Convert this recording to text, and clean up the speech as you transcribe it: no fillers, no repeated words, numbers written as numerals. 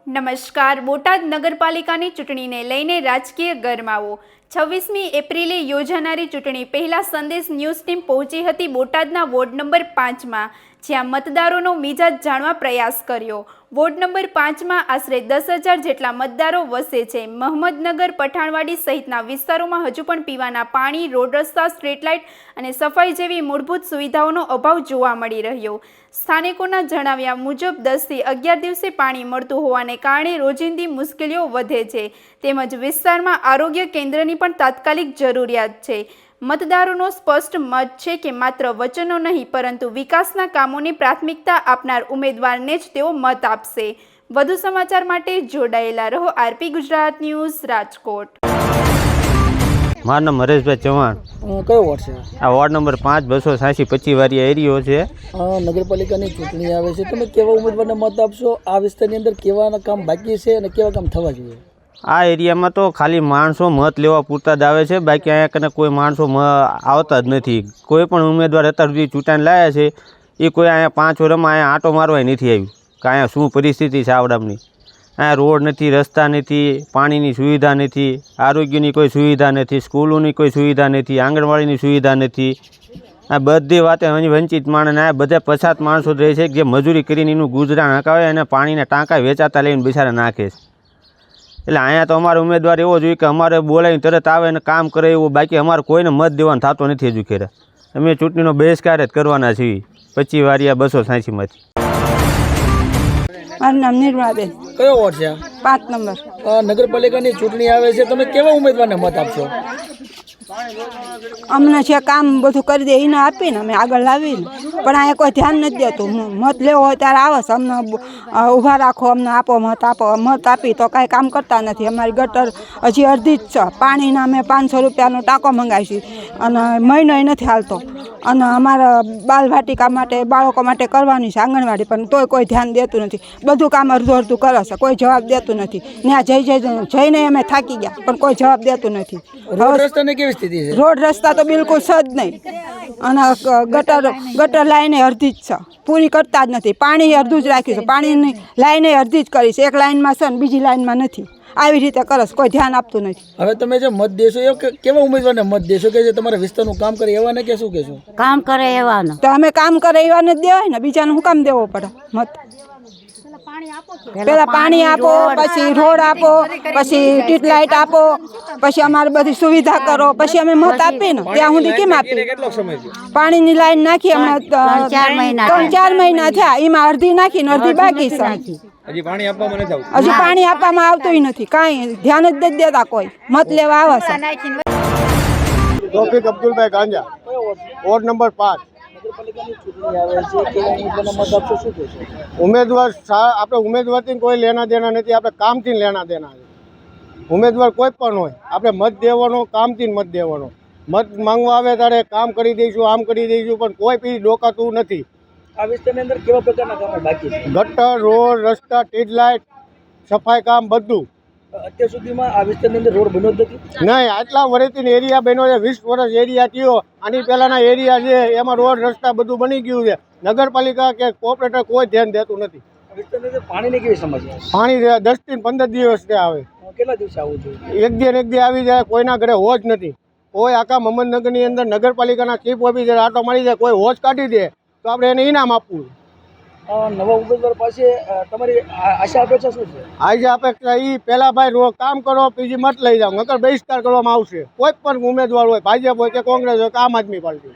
નમસ્કાર. બોટાદ નગરપાલિકાની ચૂંટણીને લઈને રાજકીય ગરમાવો. 26મી એપ્રિલે યોજાનારી ચૂંટણી પહેલા સંદેશ ન્યૂઝ ટીમ પહોંચી હતી બોટાદના વોર્ડ નંબર 5માં, જ્યાં મતદારોનો મિજાજ જાણવા પ્રયાસ કર્યો. વોર્ડ નંબર 5માં આશરે 10,000 જેટલા મતદારો વસે છે. મહમદનગર, પઠાણવાડી સહિતના વિસ્તારોમાં હજુ પણ પીવાના પાણી, રોડ રસ્તા, સ્ટ્રીટ લાઇટ અને સફાઈ જેવી મૂળભૂત સુવિધાઓનો અભાવ જોવા મળી રહ્યો. સ્થાનિકોના જણાવ્યા મુજબ 10 થી 11 દિવસે પાણી મળતું હોવાને કારણે રોજિંદી મુશ્કેલીઓ વધે છે. તેમજ વિસ્તારમાં આરોગ્ય કેન્દ્રની પણ તાત્કાલિક જરૂરિયાત છે. મતદારોનો સ્પષ્ટ મત છે કે માત્ર વચનો નહીં પરંતુ વિકાસના કામોને પ્રાથમિકતા આપનાર ઉમેદવારને જ તેઓ મત આપશે. વધુ સમાચાર માટે જોડાયેલા રહો આરપી ગુજરાત ન્યૂઝ, રાજકોટ. મારું નામ હરેશભાઈ ચૌહાણ. કયો વોર્ડ છે? આ વોર્ડ નંબર 5, 286 25 વાળી એરિયો છે. નગરપાલિકાની ચૂંટણી આવે છે, તમે કેવા ઉમેદવારને મત આપશો? આ વિસ્તારની અંદર કેવા કામ બાકી છે અને કેવા કામ થવા જોઈએ? આ એરિયામાં તો ખાલી માણસો મત લેવા પૂરતા જ આવે છે, બાકી અહીંયા કને કોઈ માણસો આવતા જ નથી. કોઈ પણ ઉમેદવાર અત્યાર સુધી ચૂંટાઈને લાવ્યા છે એ કોઈ અહીંયા 5 વર્ષમાં અહીંયા આંટો મારવાય નથી આવ્યું કે અહીંયા શું પરિસ્થિતિ છે આવડામની. અહીંયા રોડ નથી, રસ્તા નથી, પાણીની સુવિધા નથી, આરોગ્યની કોઈ સુવિધા નથી, સ્કૂલોની કોઈ સુવિધા નથી, આંગણવાડીની સુવિધા નથી. આ બધી વાતે વંચિત માણસ, આ બધા પછાત માણસો રહે છે જે મજૂરી કરીને એનું ગુજરાન હકાવે અને પાણીના ટાંકા વેચાતા લઈને બિચારા નાખે છે. એટલે અહીંયા તો અમારો ઉમેદવાર એવો જોઈએ કે અમારે બોલાવીને તરત આવે અને કામ કરે એવું, બાકી અમારે કોઈને મત દેવાનો થતો નથી હજુ ખેરે. અમે ચૂંટણીનો બહિષ્કાર જ કરવાના છીએ 25 વારિયા 286માંથી. મારું નામ નિર્મળાબેન. કયો વોર્ડ છે? 5 નંબર. નગરપાલિકાની ચૂંટણી આવે છે, તમે કેવા ઉમેદવારને મત આપશો? અમને જે કામ બધું કરી દે એને આપીને અમે આગળ લાવીને, પણ અહીંયા કોઈ ધ્યાન નથી દેતું. મત લેવો હોય ત્યારે આવે છે, અમને ઊભા રાખો, અમને આપો મત, આપો મત, આપી તો કાંઈ કામ કરતા નથી. અમારી ગટર હજી અડધી જ છે. પાણીના અમે 500 રૂપિયાનો ટાંકો મંગાવીશું અને મહિનોય નથી હાલતો. અને અમારા બાલવાટિકા માટે, બાળકો માટે કરવાની છે આંગણવાડી, પણ તોય કોઈ ધ્યાન દેતું નથી. બધું કામ અડધું અડધું કરે છે, કોઈ જવાબ દેતું નથી. ત્યાં જઈને અમે થાકી ગયા, પણ કોઈ જવાબ દેતું નથી. રોડ રસ્તાની કેવી સ્થિતિ છે? રોડ રસ્તા તો બિલકુલ જ નહીં. અને ગટર લાઈને અડધી જ છે, પૂરી કરતા જ નથી. પાણી અડધું જ રાખ્યું છે, પાણીની લાઈને અડધી જ કરી છે. એક લાઇનમાં છે ને બીજી લાઇનમાં નથી. આવી રીતે કરે છે, કોઈ ધ્યાન આપતું નથી. હવે તમે જે મત દેશો એ કેવા ઉમેદવારને મત દેશો કે જે તમારા વિસ્તારનું કામ કરે એવા ને, કે શું કહેશો? કામ કરે એવાને. તો અમે કામ કરે એવાને જ દેવાય ને, બીજાને શું કામ દેવો પડે મત? પેલા પાણી આપો, પછી રોડ આપો, પછી સ્ટ્રીટ લાઇટ આપો, પછી અમારે બધી સુવિધા કરો, પછી અમે મત આપીએ ને. ત્યાં સુધી કેમ આપીએ? પાણીની લાઈન નાખી અમે 3-4 મહિના થયા, એમાં અડધી નાખીને અડધી બાકી છે. હજી પાણી આપવામાં આવતું નથી, કાંઈ ધ્યાન જ નથી દેતા કોઈ. મત લેવા આવે છે. તોફીક અબ્દુલભાઈ ગાંજા, વોર્ડ નંબર 5. ઉમેદવાર આપણે ઉમેદવારથી કોઈ લેના દેના નથી, આપણે કામથી લેના દેના છે. ઉમેદવાર કોઈ પણ હોય, આપણે મત દેવાનો, કામથી મત દેવાનો. મત માંગવા આવે ત્યારે કામ કરી દઈશું, આમ કરી દઈશું, પણ કોઈ પી ડોકાતું નથી. આ વિસ્તારની અંદર કેવા પ્રકારના કામો બાકી છે? ગટર, રોડ, રસ્તા, સ્ટ્રીટ લાઇટ, સફાઈ કામ બધું. અત્યાર સુધીમાં આ વિસ્તારની અંદર રોડ બન્યો જ નથી? નહીં, આટલા વર્ષથી એરિયા બન્યો છે. 20 વર્ષ એરિયા થયો. આની પહેલાંના એરિયા છે એમાં રોડ રસ્તા બધું બની ગયું છે. નગરપાલિકા કે કોર્પોરેટર કોઈ ધ્યાન દેતું નથી. વિસ્તારની અંદર પાણીની કેવી સમસ્યા? પાણી 10 થી 15 દિવસથી આવે. કેટલા દિવસે આવવું જોઈએ? એક દી આવી જાય. કોઈના ઘરે હોજ નથી. કોઈ આખા મહમદનગરની અંદર નગરપાલિકાના ચીફ ઓફિસર આટો મારી જાય, કોઈ હોજ કાઢી દે તો આપણે એને ઇનામ આપવું. નવા ઉમેદવાર પાસે તમારી આશા અપેક્ષા શું છે? આશા અપેક્ષા એ પહેલા ભાઈ કામ કરો, બીજી મત લઈ જાઓ, નકર બહિષ્કાર કરવામાં આવશે. કોઈ પણ ઉમેદવાર હોય, ભાજપ હોય કે કોંગ્રેસ હોય કે આમ આદમી પાર્ટી.